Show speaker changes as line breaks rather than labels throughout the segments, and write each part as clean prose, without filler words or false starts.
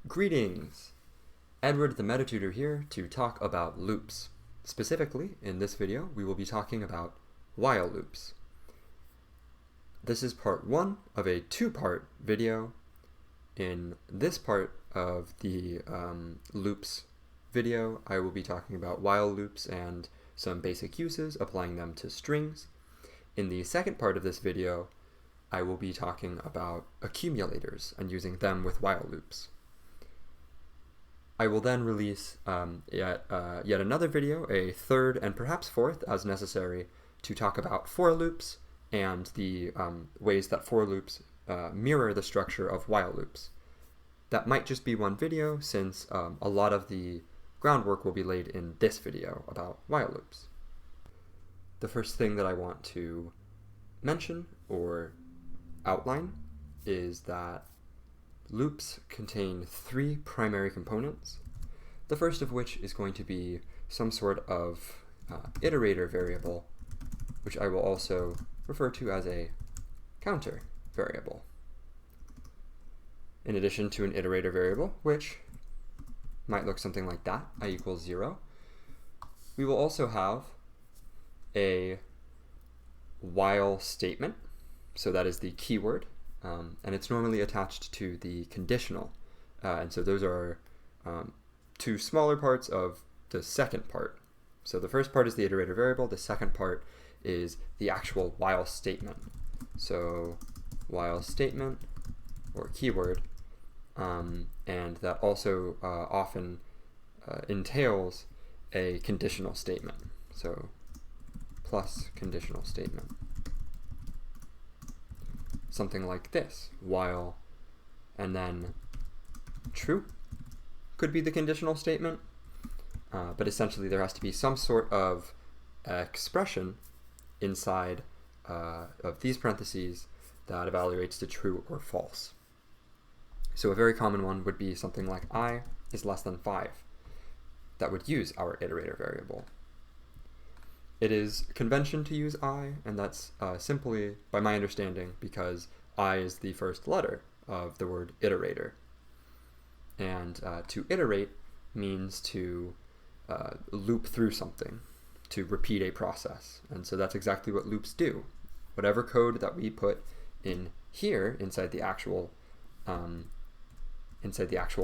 Greetings! Edward the MetaTutor here to talk about loops. Specifically, in this video, we will be talking about while loops. This is part one of a two-part video. In this part of the loops video, I will be talking about while loops and some basic uses, applying them to strings. In the second part of this video, I will be talking about accumulators and using them with while loops. I will then release yet another video, a third and perhaps fourth as necessary, to talk about for loops and the ways that for loops mirror the structure of while loops. That might just be one video since a lot of the groundwork will be laid in this video about while loops. The first thing that I want to mention or outline is that loops contain three primary components, the first of which is going to be some sort of iterator variable, which I will also refer to as a counter variable. In addition to an iterator variable, which might look something like that, I equals 0, we will also have a while statement, so that is the keyword, and it's normally attached to the conditional. And so those are two smaller parts of the second part. So the first part is the iterator variable, the second part is the actual while statement. So while statement or keyword, and that also often entails a conditional statement. So plus conditional statement. Something like this, while, and then true could be the conditional statement, but essentially there has to be some sort of expression inside of these parentheses that evaluates to true or false. So a very common one would be something like I is less than 5. That would use our iterator variable. It is convention to use I, and that's simply, by my understanding, because I is the first letter of the word iterator. And to iterate means to loop through something, to repeat a process. And so that's exactly what loops do. Whatever code that we put in here inside the actual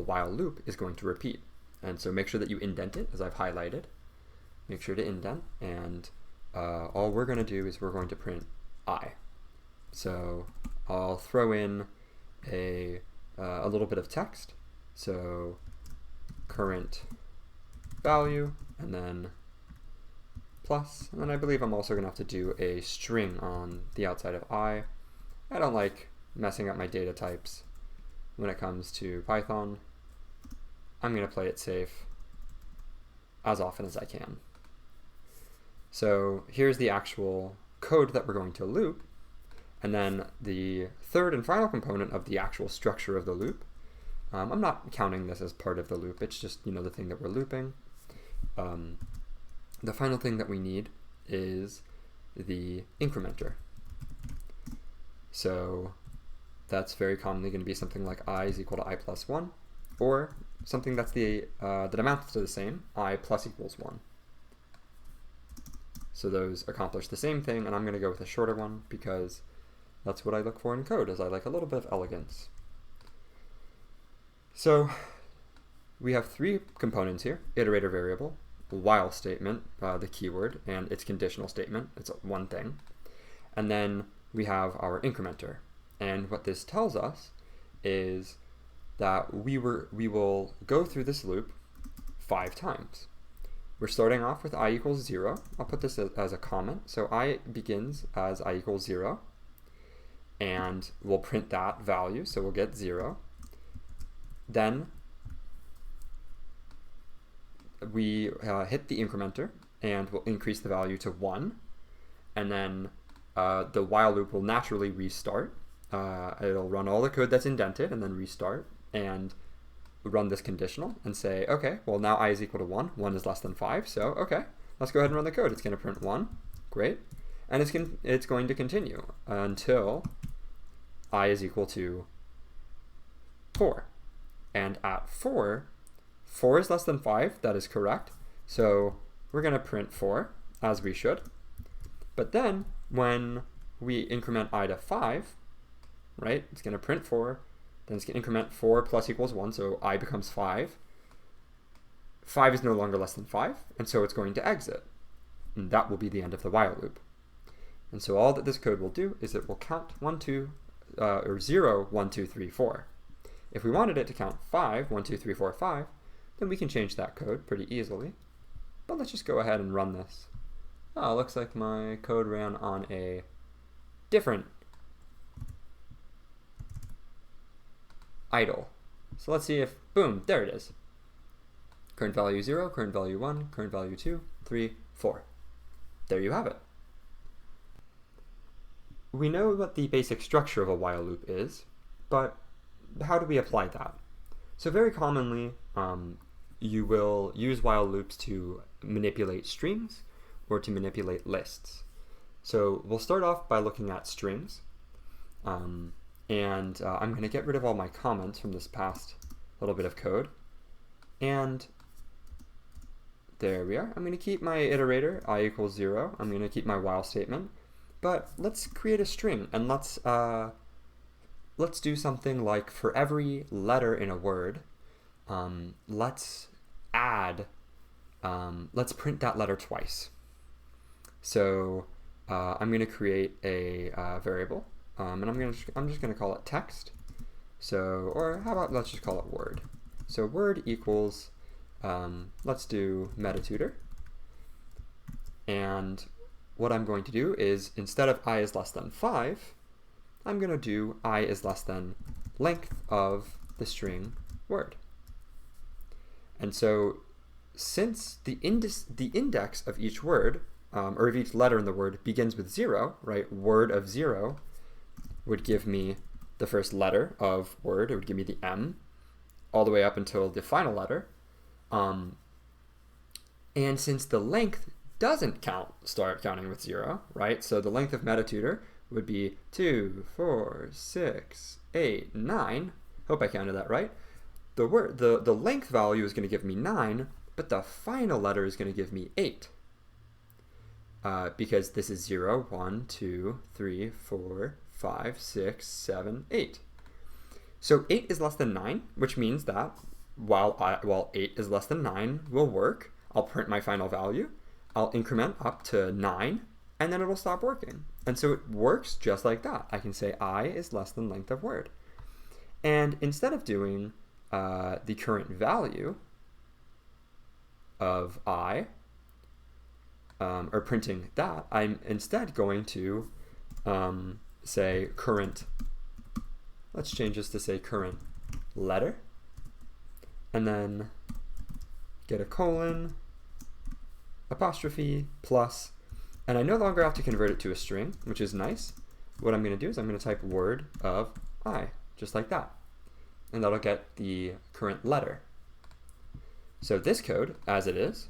while loop is going to repeat. And so make sure that you indent it, as I've highlighted. Make sure to indent, and all we're going to do is we're going to print I. So I'll throw in a little bit of text. So current value, and then plus, and then I believe I'm also going to have to do a string on the outside of I. I don't like messing up my data types when it comes to Python. I'm going to play it safe as often as I can. So here's the actual code that we're going to loop, and then the third and final component of the actual structure of the loop. I'm not counting this as part of the loop, it's just the thing that we're looping. The final thing that we need is the incrementer. So that's very commonly going to be something like I is equal to I plus 1, or something that's that amounts to the same, I plus equals 1. So those accomplish the same thing, and I'm going to go with a shorter one because that's what I look for in code, is I like a little bit of elegance. So we have three components here: iterator variable, while statement, the keyword, and its conditional statement. It's one thing. And then we have our incrementer. And what this tells us is that we will go through this loop 5 times. We're starting off with I equals 0. I'll put this as a comment. So I begins as I equals 0, and we'll print that value, so we'll get 0. Then we hit the incrementer, and we'll increase the value to 1, and then the while loop will naturally restart. It'll run all the code that's indented and then restart, and run this conditional and say, okay, well now I is equal to 1, 1 is less than 5, so okay, let's go ahead and run the code. It's going to print 1, great, and it's going to continue until I is equal to 4. And at 4, 4 is less than 5, that is correct. So we're going to print 4, as we should. But then when we increment I to 5, right, it's going to print 4, then it's going to increment 4 plus equals 1, so I becomes 5. 5 is no longer less than 5, and so it's going to exit. And that will be the end of the while loop. And so all that this code will do is it will count 0, 1, 2, 3, 4. If we wanted it to count 5, 1, 2, 3, 4, 5, then we can change that code pretty easily. But let's just go ahead and run this. Oh, looks like my code ran on a different idle. So let's see if, boom, there it is. Current value 0, current value 1, current value 2, 3, 4. There you have it. We know what the basic structure of a while loop is, but how do we apply that? So very commonly, you will use while loops to manipulate strings or to manipulate lists. So we'll start off by looking at strings. I'm going to get rid of all my comments from this past little bit of code. And there we are. I'm going to keep my iterator, I equals 0. I'm going to keep my while statement. But let's create a string, and let's do something like for every letter in a word, let's print that letter twice. So I'm going to create a variable, and I'm just going to call it text. So, or how about let's just call it word. So word equals, let's do metatutor, and what I'm going to do is, instead of I is less than 5, I'm going to do I is less than length of the string word. And so since the index of each word, or of each letter in the word, begins with 0, right? Word of 0 would give me the first letter of word. It would give me the M, all the way up until the final letter. And since the length doesn't start counting with 0, right? So the length of metatutor would be 2, 4, 6, 8, 9. Hope I counted that right. The length value is going to give me 9, but the final letter is going to give me 8. Because this is 0, 1, 2, 3, 4, 5, 6, 7, 8. So 8 is less than 9, which means that while 8 is less than 9 will work, I'll print my final value. I'll increment up to 9, and then it'll stop working. And so it works just like that. I can say I is less than length of word. And instead of doing the current value of I, or printing that, I'm instead going to say current, let's change this to say current letter, and then get a colon, apostrophe, plus, and I no longer have to convert it to a string, which is nice. What I'm going to do is I'm going to type word of I, just like that. And that'll get the current letter. So this code, as it is,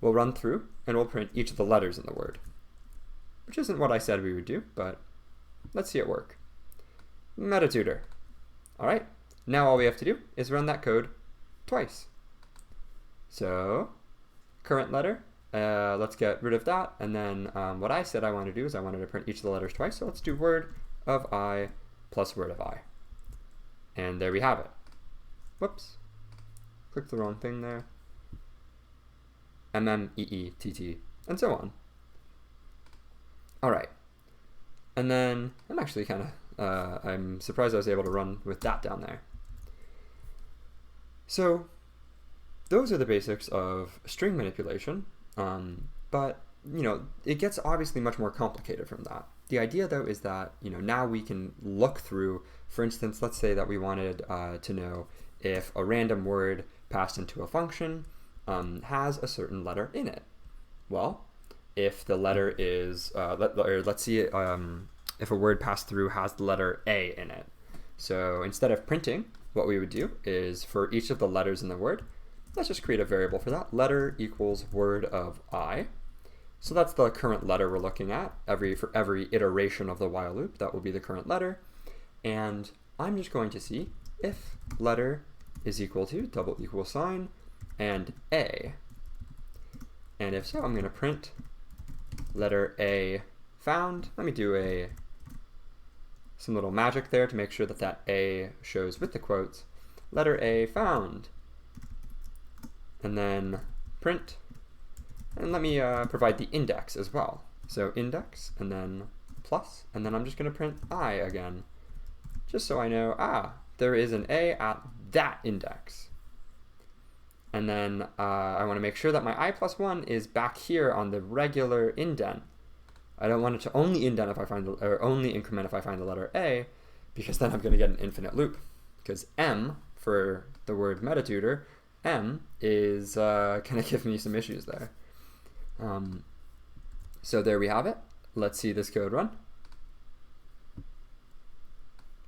will run through and will print each of the letters in the word, which isn't what I said we would do, but let's see it work. Metatutor. All right, now all we have to do is run that code twice. So current letter, let's get rid of that, and then what I said I want to do is I wanted to print each of the letters twice, so let's do word of I plus word of I. And there we have it. Whoops, clicked the wrong thing there. MMEETT, and so on. All right, and then I'm actually kind of, I'm surprised I was able to run with that down there. So those are the basics of string manipulation, but it gets obviously much more complicated from that. The idea though is that now we can look through, for instance, let's say that we wanted to know if a random word passed into a function has a certain letter in it. Well, if the letter is, let's see if a word passed through has the letter A in it. So instead of printing, what we would do is for each of the letters in the word, let's just create a variable for that. Letter equals word of I. So that's the current letter we're looking at. For every iteration of the while loop, that will be the current letter. And I'm just going to see if letter is equal to double equal sign and A. And if so, I'm going to print letter A found. Let me do some little magic there to make sure that that A shows with the quotes. Letter A found. And then print. And let me provide the index as well. So index, and then plus, and then I'm just going to print I again, just so I know, there is an A at that index. And then I want to make sure that my I plus 1 is back here on the regular indent. I don't want it to only indent if I find or only increment if I find the letter A, because then I'm going to get an infinite loop. Because M, for the word metatutor, M is going to give me some issues there. So there we have it. Let's see this code run.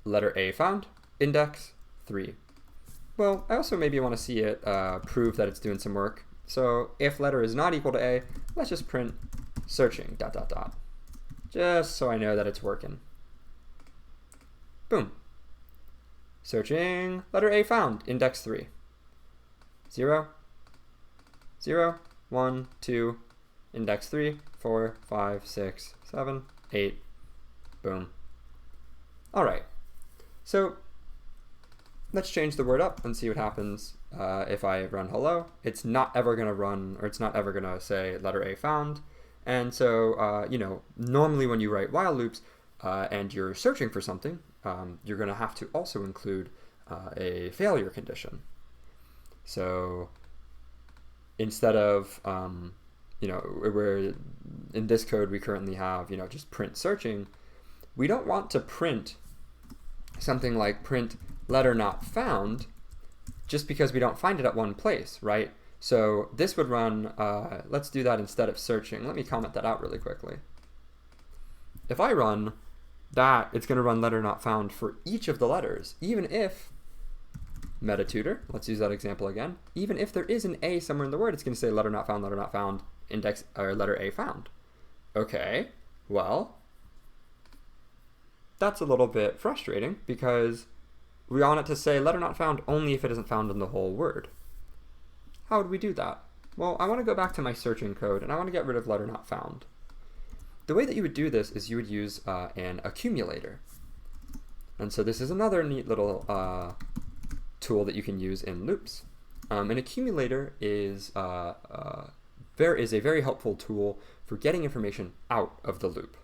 Letter A found, index 3. Well, I also maybe want to see it prove that it's doing some work. So if letter is not equal to A, let's just print searching ... just so I know that it's working. Boom. Searching, letter A found, index 3. 0, 0, 1, 2, index 3, 4, 5, 6, 7, 8. Boom. All right. So let's change the word up and see what happens if I run hello. It's not ever going to run, or it's not ever going to say letter A found. And so, normally when you write while loops and you're searching for something, you're going to have to also include a failure condition. So instead of, where in this code we currently have, just print searching, we don't want to print something like print letter not found just because we don't find it at one place, right? So this would run, let's do that instead of searching. Let me comment that out really quickly. If I run that, it's going to run letter not found for each of the letters, even if metatutor, let's use that example again, even if there is an A somewhere in the word, it's going to say letter not found, index, or letter A found. Okay, well, that's a little bit frustrating because we want it to say letter not found only if it isn't found in the whole word. How would we do that? Well, I want to go back to my searching code and I want to get rid of letter not found. The way that you would do this is you would use an accumulator. And so this is another neat little tool that you can use in loops. An accumulator is a very helpful tool for getting information out of the loop.